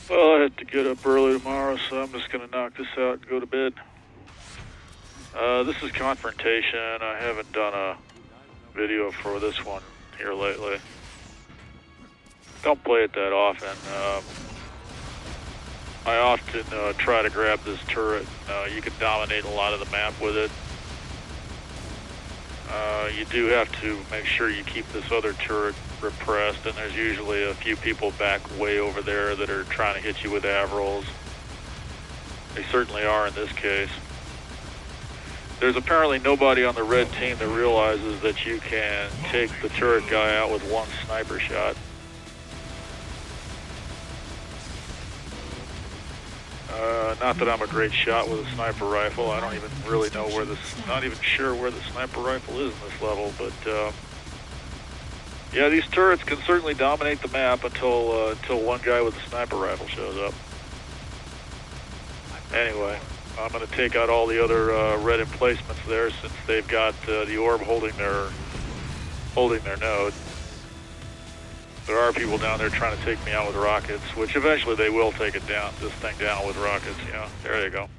Well, I have to get up early tomorrow, so I'm just going to knock this out and go to bed. This is Confrontation. I haven't done a video for this one here lately. Don't play it that often. I often try to grab this turret. You can dominate a lot of the map with it. You do have to make sure you keep this other turret repressed, and there's usually a few people back way over there that are trying to hit you with Avrils. They certainly are in this case. There's apparently nobody on the red team that realizes that you can take the turret guy out with one sniper shot. Not that I'm a great shot with a sniper rifle. I don't even really know where not even sure where the sniper rifle is in this level, but yeah, these turrets can certainly dominate the map until one guy with a sniper rifle shows up. Anyway, I'm going to take out all the other red emplacements there since they've got the orb holding their node. There are people down there trying to take me out with rockets, which eventually they will take this thing down with rockets, you know. There they go.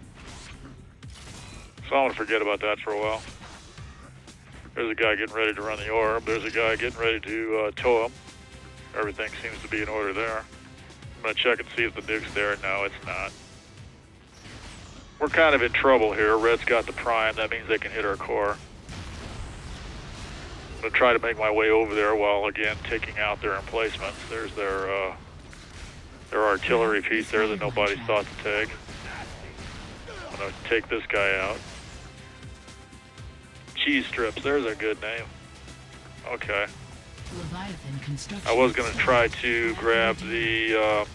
So I'm going to forget about that for a while. There's a guy getting ready to run the orb. There's a guy getting ready to tow him. Everything seems to be in order there. I'm going to check and see if the nuke's there. No, it's not. We're kind of in trouble here. Red's got the prime. That means they can hit our core. I'm going to try to make my way over there while, again, taking out their emplacements. There's their artillery piece there that nobody's thought to take. I'm going to take this guy out. Cheese strips, there's a good name. Okay. I was going to try to grab the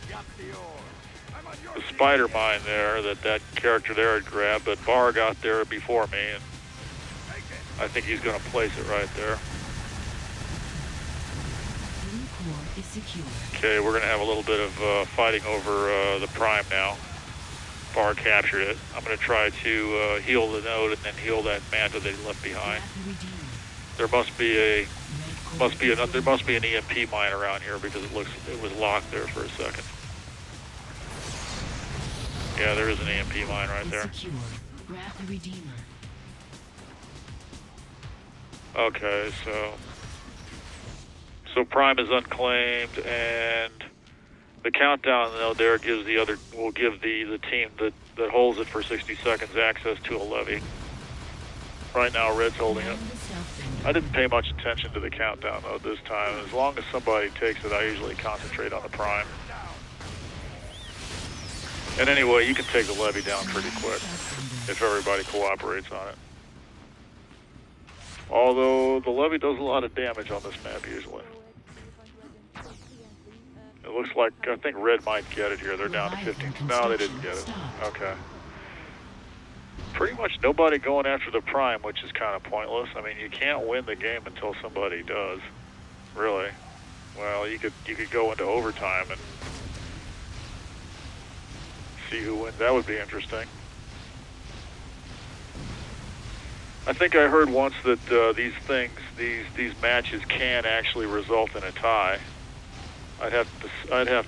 spider mine there that character there had grabbed, but Barr got there before me, and I think he's going to place it right there. Okay, we're going to have a little bit of fighting over the prime now. Barr captured it. I'm going to try to heal the node and then heal that manta that he left behind. There must be an EMP mine around here because it was locked there for a second. Yeah, there is an EMP mine right there. Okay, so prime is unclaimed, and the countdown node there will give the team that holds it for 60 seconds access to a levy. Right now, Red's holding it. I didn't pay much attention to the countdown node this time. As long as somebody takes it, I usually concentrate on the prime. And anyway, you can take the levy down pretty quick if everybody cooperates on it. Although the levy does a lot of damage on this map usually. It looks like, I think Red might get it here. They're down to 15. No, they didn't get it. Okay. Pretty much nobody going after the prime, which is kind of pointless. I mean, you can't win the game until somebody does. Really. Well, you could go into overtime and see who wins. That would be interesting. I think I heard once that these matches can actually result in a tie. I'd have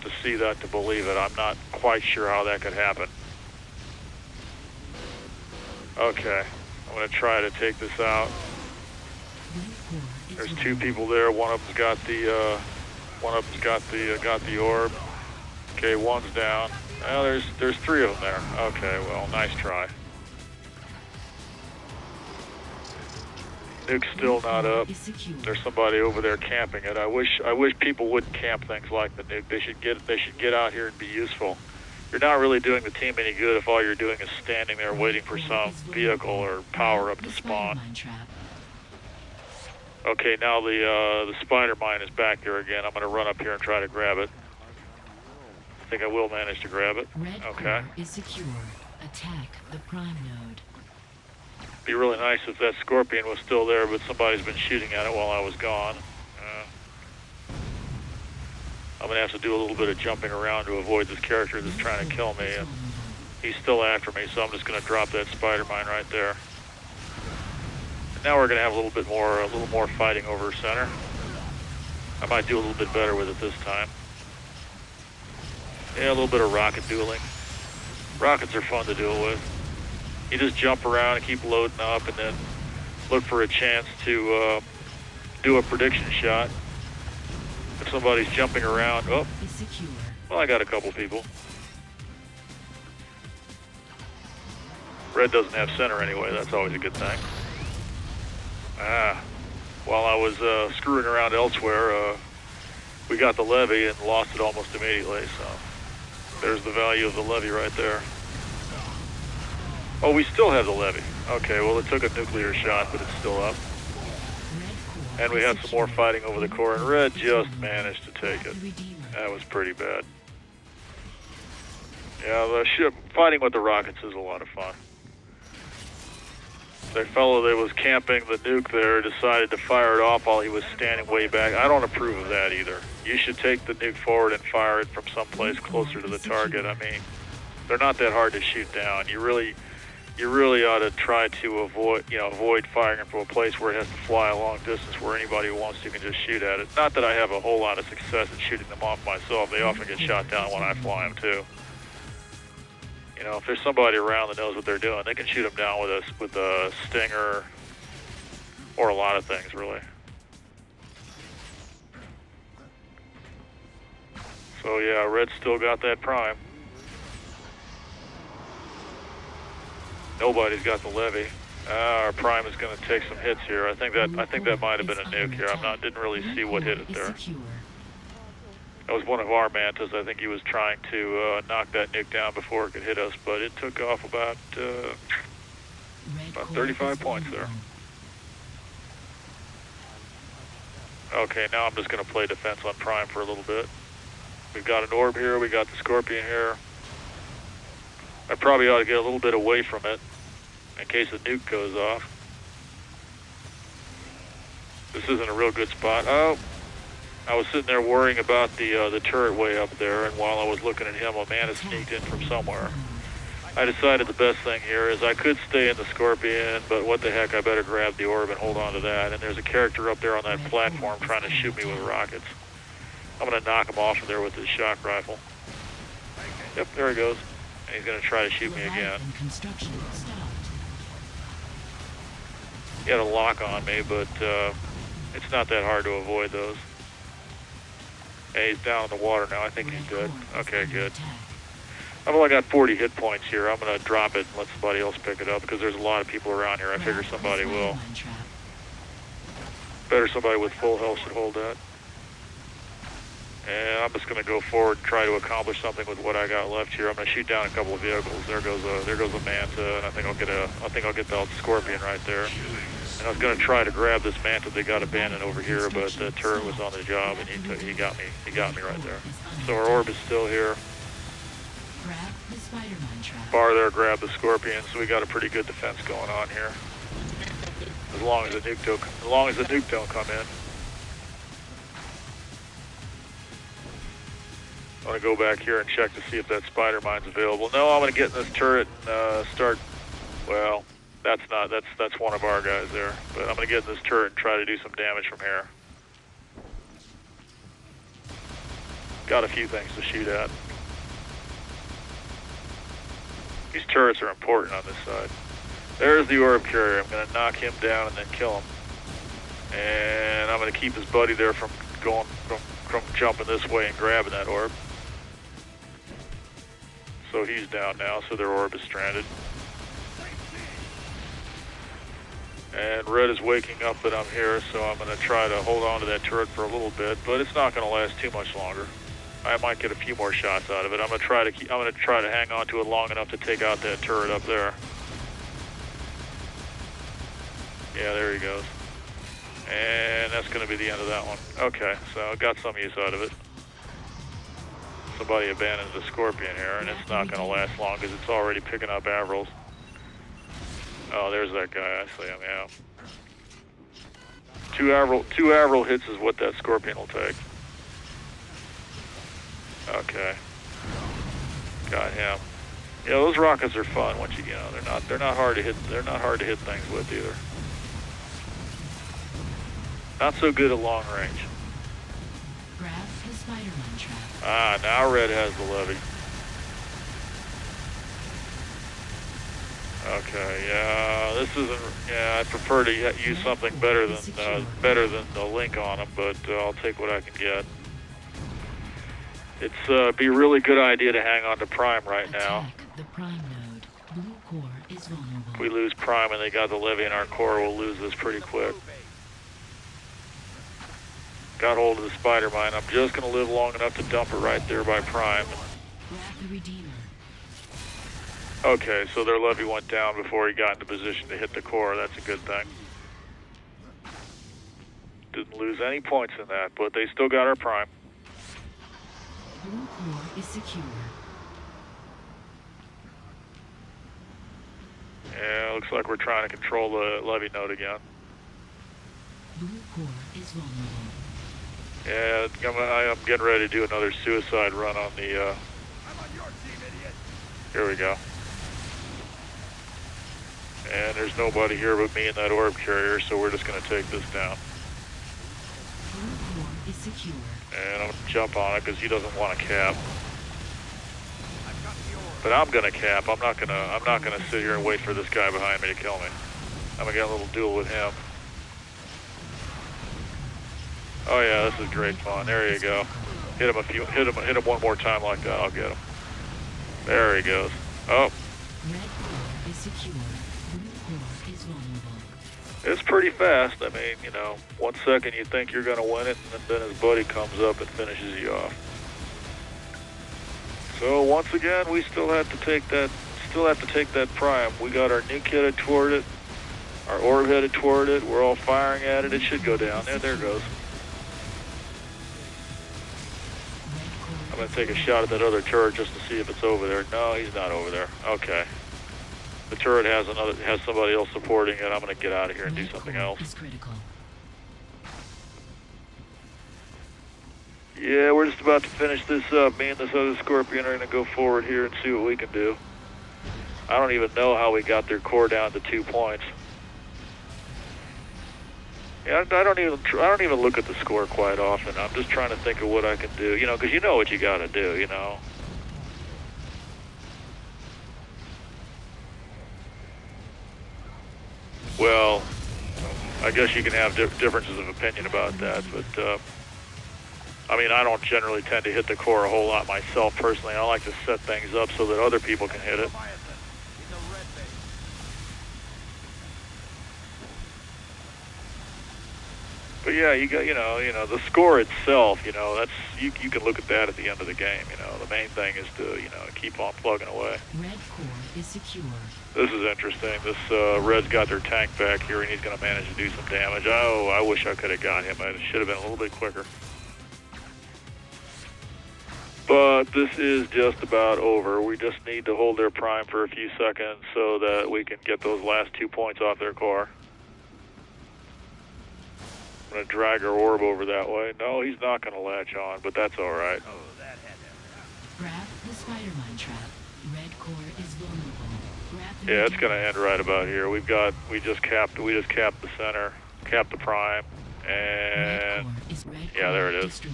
to see that to believe it. I'm not quite sure how that could happen. Okay, I'm going to try to take this out. There's two people there. One of them's got the orb. Okay, one's down. Well, there's three of them there. Okay, well, nice try. Nuke's still not up. There's somebody over there camping it. I wish people wouldn't camp things like the nuke. They should get out here and be useful. You're not really doing the team any good if all you're doing is standing there waiting for some vehicle or power up to spawn. Okay, now the spider mine is back there again. I'm going to run up here and try to grab it. I think I will manage to grab it. Okay. Is secure. Attack the prime node. Be really nice if that scorpion was still there, but somebody's been shooting at it while I was gone. I'm going to have to do a little bit of jumping around to avoid this character that's trying to kill me, and he's still after me, so I'm just going to drop that spider mine right there. And now we're going to have a little more fighting over center. I might do a little bit better with it this time. Yeah, a little bit of rocket dueling. Rockets are fun to deal with. You just jump around and keep loading up and then look for a chance to do a prediction shot. If somebody's jumping around, oh, well, I got a couple people. Red doesn't have center anyway, that's always a good thing. While I was screwing around elsewhere, we got the levy and lost it almost immediately, so there's the value of the levy right there. Oh, we still have the levy. Okay, well, it took a nuclear shot, but it's still up. And we had some more fighting over the core, and Red just managed to take it. That was pretty bad. Yeah, the ship fighting with the rockets is a lot of fun. The fellow that was camping the nuke there decided to fire it off while he was standing way back. I don't approve of that either. You should take the nuke forward and fire it from someplace closer to the target. I mean, they're not that hard to shoot down. You really ought to try to avoid firing it from a place where it has to fly a long distance where anybody who wants to can just shoot at it. Not that I have a whole lot of success at shooting them off myself. They often get shot down when I fly them too. You know, if there's somebody around that knows what they're doing, they can shoot them down with a stinger or a lot of things, really. So yeah, Red's still got that prime. Nobody's got the levy. Our prime is going to take some hits here. I think that might have been a nuke here. Didn't really see what hit it there. That was one of our mantas. I think he was trying to knock that nuke down before it could hit us, but it took off about 35 points there. Okay, now I'm just going to play defense on prime for a little bit. We've got an orb here. We got the Scorpion here. I probably ought to get a little bit away from it in case the nuke goes off. This isn't a real good spot. Oh, I was sitting there worrying about the turret way up there, and while I was looking at him, a man has sneaked in from somewhere. I decided the best thing here is I could stay in the Scorpion, but what the heck, I better grab the orb and hold on to that. And there's a character up there on that platform trying to shoot me with rockets. I'm going to knock him off of there with his shock rifle. Yep, there he goes. And he's going to try to shoot me again. He had a lock on me, but it's not that hard to avoid those. Hey, he's down in the water now. I think he's dead. Okay, good. I've only got 40 hit points here. I'm going to drop it and let somebody else pick it up because there's a lot of people around here. I figure somebody will. Better somebody with full health should hold that. And I'm just going to go forward and try to accomplish something with what I got left here. I'm going to shoot down a couple of vehicles. There goes a Manta, and I think I'll get the Scorpion right there. And I was going to try to grab this Manta they got abandoned over here, but the turret was on the job, and he got me right there. So our orb is still here. Bar there, grab the Scorpion. So we got a pretty good defense going on here. As long as the nuke don't come in. I'm going to go back here and check to see if that spider mine's available. No, I'm going to get in this turret and start. Well, that's one of our guys there. But I'm going to get in this turret and try to do some damage from here. Got a few things to shoot at. These turrets are important on this side. There's the orb carrier. I'm going to knock him down and then kill him. And I'm going to keep his buddy there from jumping this way and grabbing that orb. So he's down now, so their orb is stranded. And Red is waking up that I'm here, so I'm going to try to hold on to that turret for a little bit, but it's not going to last too much longer. I might get a few more shots out of it. I'm going to try to hang on to it long enough to take out that turret up there. Yeah, there he goes. And that's going to be the end of that one. Okay, so I got some use out of it. Somebody abandoned the Scorpion here, and it's not going to last long because it's already picking up Avrils. Oh, there's that guy. I see him, yeah. Two Avril hits is what that Scorpion will take. Okay. Got him. Yeah, those rockets are fun once you get on. They're not hard to hit. They're not hard to hit things with either. Not so good at long range. Grab the Spider-Man trap. Ah, now Red has the levy. Okay, yeah, this isn't. Yeah, I prefer to use something better than the link on them, but I'll take what I can get. It's be a really good idea to hang on to Prime right now. Attack the prime node. Blue core is vulnerable. If we lose Prime and they got the levy in our core, we'll lose this pretty quick. Got hold of the spider mine. I'm just going to live long enough to dump it right there by Prime. Grab the Redeemer. Okay, so their levy went down before he got into position to hit the core. That's a good thing. Didn't lose any points in that, but they still got our Prime. Blue core is secure. Yeah, looks like we're trying to control the levy node again. Blue core is vulnerable. Yeah, I'm getting ready to do another suicide run on the, I'm on your team, idiot. Here we go. And there's nobody here but me and that orb carrier, so we're just going to take this down. Blue core is secure. And I'm going to jump on it because he doesn't want to cap. I've got the orb. But I'm going to cap. I'm not going to sit here and wait for this guy behind me to kill me. I'm going to get a little duel with him. Oh yeah, this is great fun. There you go. Hit him one more time like that. I'll get him. There he goes. Oh. Red core is secure. Blue core is vulnerable. It's pretty fast. I mean, you know, 1 second you think you're going to win it, and then his buddy comes up and finishes you off. So once again, we still have to take that Prime. We got our nuke headed toward it, our orb headed toward it. We're all firing at it. It should go down. There it goes. I'm going to take a shot at that other turret just to see if it's over there. No, he's not over there. Okay. The turret has somebody else supporting it. I'm going to get out of here and do something else. Is critical. Yeah, we're just about to finish this up. Me and this other Scorpion are going to go forward here and see what we can do. I don't even know how we got their core down to 2 points. Yeah, I don't even look at the score quite often. I'm just trying to think of what I can do, you know, because you know what you got to do, you know. Well, I guess you can have differences of opinion about that, but I mean, I don't generally tend to hit the core a whole lot myself personally. I like to set things up so that other people can hit it. He's a red bait. But yeah, you got, you know, the score itself, you know, that's, you can look at that at the end of the game, you know. The main thing is to, you know, keep on plugging away. Red core is secure. This is interesting. This Red's got their tank back here, and he's going to manage to do some damage. Oh, I wish I could have got him. I should have been a little bit quicker. But this is just about over. We just need to hold their Prime for a few seconds so that we can get those last 2 points off their core. I'm going to drag our orb over that way. No, he's not going to latch on, but that's all right. Oh, that had to. Grab the spider mine trap. Red core is vulnerable. Grab the Yeah, it's Redeemer. going to end right about here. We just capped the center, capped the Prime, Red and core is red yeah, there it core is. destroyed.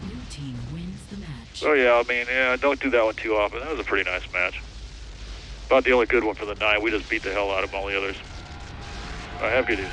Blue team wins the match. Oh yeah, I mean, yeah, don't do that one too often. That was a pretty nice match. About the only good one for the night. We just beat the hell out of all the others. Have good days.